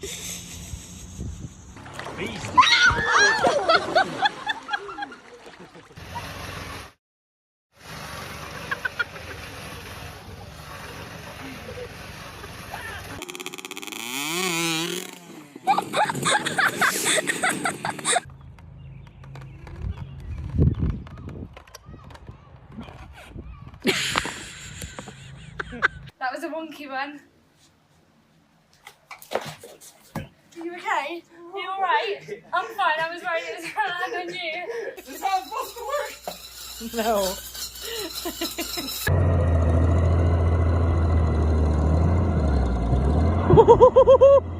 Beast. That was a wonky one. Are you okay? Are you alright? I'm fine, I was worried it was going to land on you. This is how it's supposed to work! No.